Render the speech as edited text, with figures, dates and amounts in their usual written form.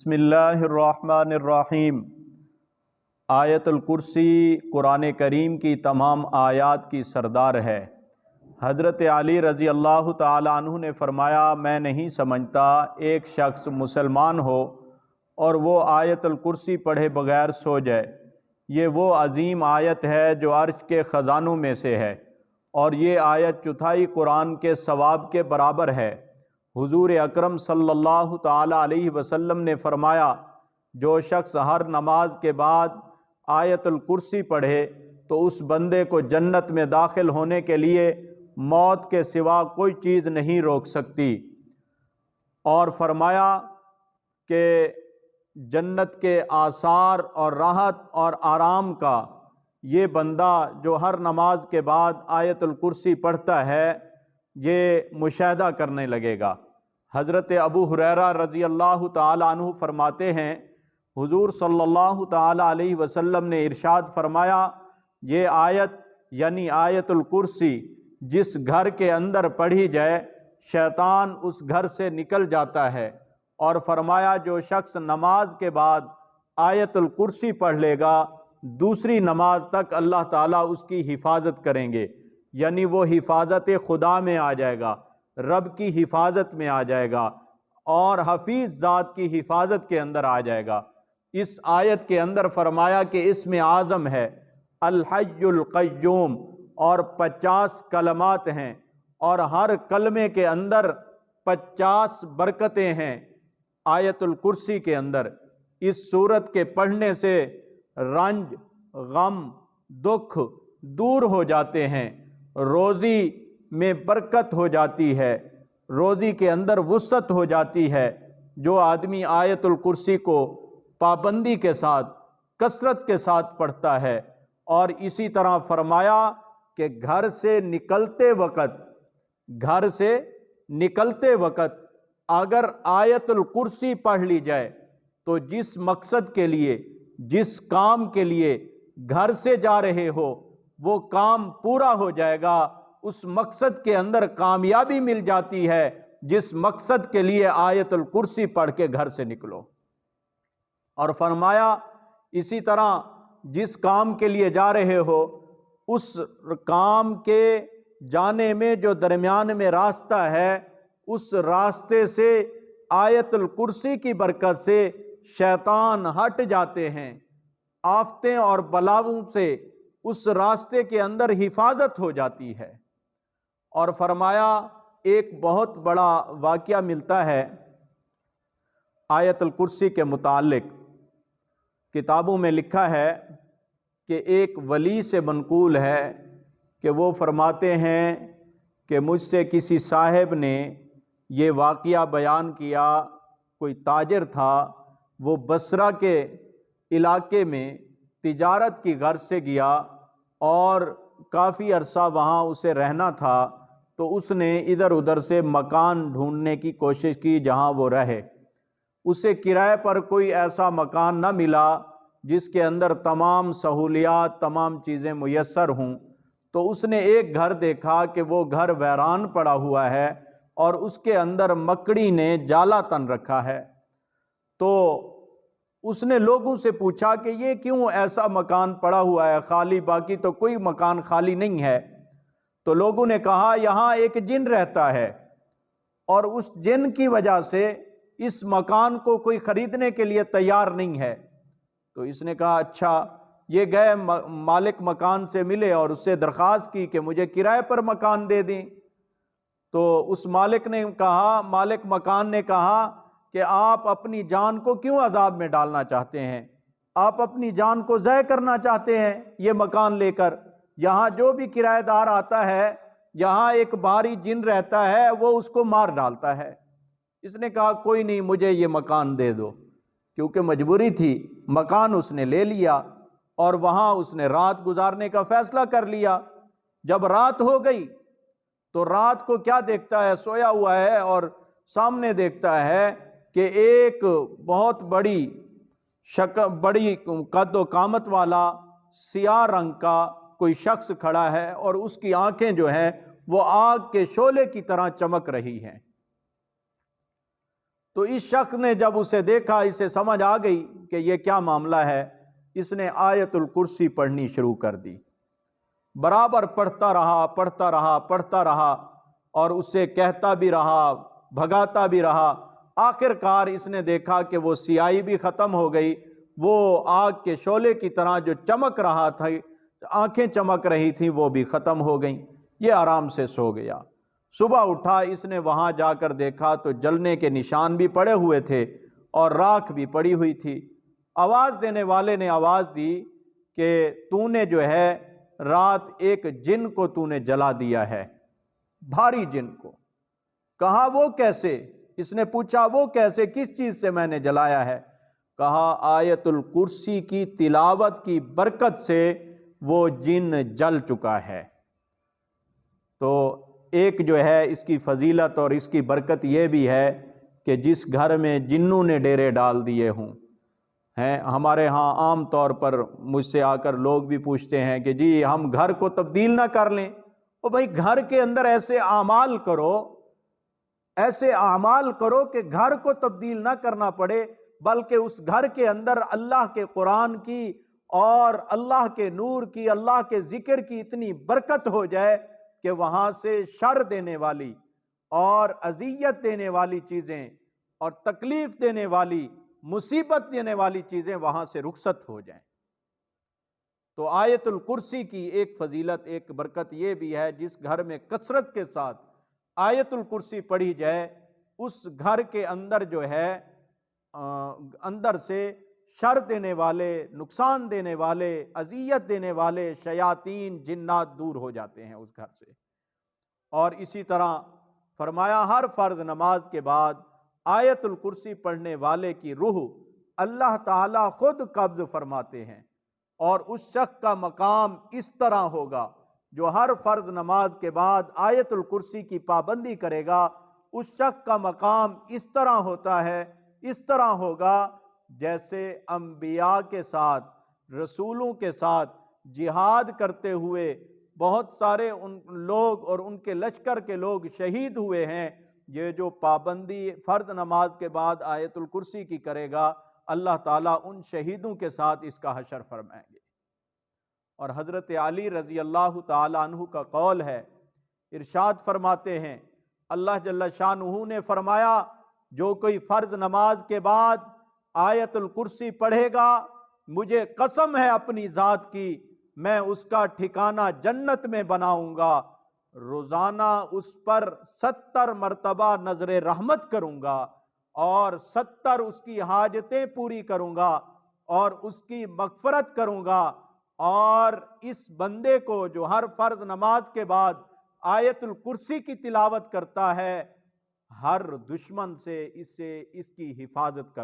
بسم اللہ الرحمن الرحیم۔ آیت الکرسی قرآن کریم کی تمام آیات کی سردار ہے۔ حضرت علی رضی اللہ تعالیٰ عنہ نے فرمایا، میں نہیں سمجھتا ایک شخص مسلمان ہو اور وہ آیت الکرسی پڑھے بغیر سو جائے۔ یہ وہ عظیم آیت ہے جو عرش کے خزانوں میں سے ہے، اور یہ آیت چوتھائی قرآن کے ثواب کے برابر ہے۔ حضور اکرم صلی اللہ تعالیٰ علیہ وسلم نے فرمایا، جو شخص ہر نماز کے بعد آیت الکرسی پڑھے تو اس بندے کو جنت میں داخل ہونے کے لیے موت کے سوا کوئی چیز نہیں روک سکتی۔ اور فرمایا کہ جنت کے آثار اور راحت اور آرام کا یہ بندہ جو ہر نماز کے بعد آیت الکرسی پڑھتا ہے یہ مشاہدہ کرنے لگے گا۔ حضرت ابو ہریرہ رضی اللہ تعالیٰ عنہ فرماتے ہیں، حضور صلی اللہ تعالیٰ علیہ وسلم نے ارشاد فرمایا، یہ آیت یعنی آیت الکرسی جس گھر کے اندر پڑھی جائے شیطان اس گھر سے نکل جاتا ہے۔ اور فرمایا، جو شخص نماز کے بعد آیت الکرسی پڑھ لے گا دوسری نماز تک اللہ تعالیٰ اس کی حفاظت کریں گے، یعنی وہ حفاظت خدا میں آ جائے گا، رب کی حفاظت میں آ جائے گا اور حفیظ ذات کی حفاظت کے اندر آ جائے گا۔ اس آیت کے اندر فرمایا کہ اسم اعظم ہے الحی القیوم، اور 50 کلمات ہیں اور ہر کلمے کے اندر 50 برکتیں ہیں۔ آیت الکرسی کے اندر اس سورت کے پڑھنے سے رنج، غم، دکھ دور ہو جاتے ہیں، روزی میں برکت ہو جاتی ہے، روزی کے اندر وسعت ہو جاتی ہے۔ جو آدمی آیت الکرسی کو پابندی کے ساتھ کثرت کے ساتھ پڑھتا ہے۔ اور اسی طرح فرمایا کہ گھر سے نکلتے وقت اگر آیت الکرسی پڑھ لی جائے تو جس مقصد کے لیے، جس کام کے لیے گھر سے جا رہے ہو وہ کام پورا ہو جائے گا، اس مقصد کے اندر کامیابی مل جاتی ہے جس مقصد کے لیے آیت الکرسی پڑھ کے گھر سے نکلو۔ اور فرمایا اسی طرح جس کام کے لیے جا رہے ہو اس کام کے جانے میں جو درمیان میں راستہ ہے اس راستے سے آیت الکرسی کی برکت سے شیطان ہٹ جاتے ہیں، آفتیں اور بلاؤں سے اس راستے کے اندر حفاظت ہو جاتی ہے۔ اور فرمایا ایک بہت بڑا واقعہ ملتا ہے آیت الکرسی کے متعلق۔ کتابوں میں لکھا ہے کہ ایک ولی سے منقول ہے کہ وہ فرماتے ہیں کہ مجھ سے کسی صاحب نے یہ واقعہ بیان کیا۔ کوئی تاجر تھا، وہ بصرہ کے علاقے میں تجارت کی غرض سے گیا اور کافی عرصہ وہاں اسے رہنا تھا، تو اس نے ادھر ادھر سے مکان ڈھونڈنے کی کوشش کی جہاں وہ رہے۔ اسے کرائے پر کوئی ایسا مکان نہ ملا جس کے اندر تمام سہولیات، تمام چیزیں میسر ہوں۔ تو اس نے ایک گھر دیکھا کہ وہ گھر ویران پڑا ہوا ہے اور اس کے اندر مکڑی نے جالا تن رکھا ہے۔ تو اس نے لوگوں سے پوچھا کہ یہ کیوں ایسا مکان پڑا ہوا ہے خالی، باقی تو کوئی مکان خالی نہیں ہے؟ تو لوگوں نے کہا یہاں ایک جن رہتا ہے اور اس جن کی وجہ سے اس مکان کو کوئی خریدنے کے لیے تیار نہیں ہے۔ تو اس نے کہا اچھا۔ یہ گئے مالک مکان سے ملے اور اس سے درخواست کی کہ مجھے کرائے پر مکان دے دیں۔ تو اس مالک مکان نے کہا کہ آپ اپنی جان کو کیوں عذاب میں ڈالنا چاہتے ہیں؟ آپ اپنی جان کو ضائع کرنا چاہتے ہیں یہ مکان لے کر؟ یہاں جو بھی کرایہ دار آتا ہے یہاں ایک بھاری جن رہتا ہے، وہ اس کو مار ڈالتا ہے۔ اس نے کہا کوئی نہیں، مجھے یہ مکان دے دو۔ کیونکہ مجبوری تھی، مکان اس نے لے لیا اور وہاں اس نے رات گزارنے کا فیصلہ کر لیا۔ جب رات ہو گئی تو رات کو کیا دیکھتا ہے؟ سویا ہوا ہے اور سامنے دیکھتا ہے کہ ایک بہت بڑی قد و قامت والا سیاہ رنگ کا کوئی شخص کھڑا ہے اور اس کی آنکھیں جو ہیں وہ آگ کے شعلے کی طرح چمک رہی ہیں۔ تو اس شخص نے جب اسے دیکھا، اسے سمجھ آ گئی کہ یہ کیا معاملہ ہے، اس نے آیت الکرسی پڑھنی شروع کر دی۔ برابر پڑھتا رہا اور اسے کہتا بھی رہا، بھگاتا بھی رہا۔ آخر کار اس نے دیکھا کہ وہ سیاہی بھی ختم ہو گئی، وہ آگ کے شعلے کی طرح جو چمک رہا تھا، آنکھیں چمک رہی تھیں، وہ بھی ختم ہو گئیں۔ یہ آرام سے سو گیا۔ صبح اٹھا، اس نے وہاں جا کر دیکھا تو جلنے کے نشان بھی پڑے ہوئے تھے اور راکھ بھی پڑی ہوئی تھی۔ آواز دینے والے نے آواز دی کہ تو نے جو ہے رات ایک جن کو تو نے جلا دیا ہے، بھاری جن کو۔ کہا وہ کیسے؟ اس نے پوچھا وہ کیسے، کس چیز سے میں نے جلایا ہے؟ کہا آیت الکرسی کی تلاوت کی برکت سے وہ جن جل چکا ہے۔ تو ایک جو ہے اس کی فضیلت اور اس کی برکت یہ بھی ہے کہ جس گھر میں جنوں نے ڈیرے ڈال دیے ہوں، ہمارے ہاں عام طور پر مجھ سے آ کر لوگ بھی پوچھتے ہیں کہ جی ہم گھر کو تبدیل نہ کر لیں۔ او بھائی، گھر کے اندر ایسے اعمال کرو کہ گھر کو تبدیل نہ کرنا پڑے، بلکہ اس گھر کے اندر اللہ کے قرآن کی اور اللہ کے نور کی، اللہ کے ذکر کی اتنی برکت ہو جائے کہ وہاں سے شر دینے والی اور اذیت دینے والی چیزیں اور تکلیف دینے والی، مصیبت دینے والی چیزیں وہاں سے رخصت ہو جائیں۔ تو آیت الکرسی کی ایک فضیلت، ایک برکت یہ بھی ہے، جس گھر میں کثرت کے ساتھ آیت الکرسی پڑھی جائے، اس گھر کے اندر جو ہے اندر سے شر دینے والے، نقصان دینے والے، اذیت دینے والے شیاطین، جنات دور ہو جاتے ہیں اس گھر سے۔ اور اسی طرح فرمایا ہر فرض نماز کے بعد آیت الکرسی پڑھنے والے کی روح اللہ تعالیٰ خود قبض فرماتے ہیں، اور اس شخص کا مقام اس طرح ہوگا، جو ہر فرض نماز کے بعد آیت الکرسی کی پابندی کرے گا، اس شخص کا مقام اس طرح ہوتا ہے، اس طرح ہوگا جیسے انبیاء کے ساتھ، رسولوں کے ساتھ جہاد کرتے ہوئے بہت سارے ان لوگ اور ان کے لشکر کے لوگ شہید ہوئے ہیں۔ یہ جو پابندی فرض نماز کے بعد آیت الکرسی کی کرے گا، اللہ تعالیٰ ان شہیدوں کے ساتھ اس کا حشر فرمائیں گے۔ اور حضرت علی رضی اللہ تعالیٰ عنہ کا قول ہے، ارشاد فرماتے ہیں، اللہ جل شانہ نے فرمایا جو کوئی فرض نماز کے بعد آیت الکرسی پڑھے گا، مجھے قسم ہے اپنی ذات کی، میں اس کا ٹھکانہ جنت میں بناؤں گا، روزانہ اس پر 70 مرتبہ نظر رحمت کروں گا اور 70 اس کی حاجتیں پوری کروں گا اور اس کی مغفرت کروں گا، اور اس بندے کو جو ہر فرض نماز کے بعد آیت الکرسی کی تلاوت کرتا ہے، ہر دشمن سے اس کی حفاظت کرتا ہے۔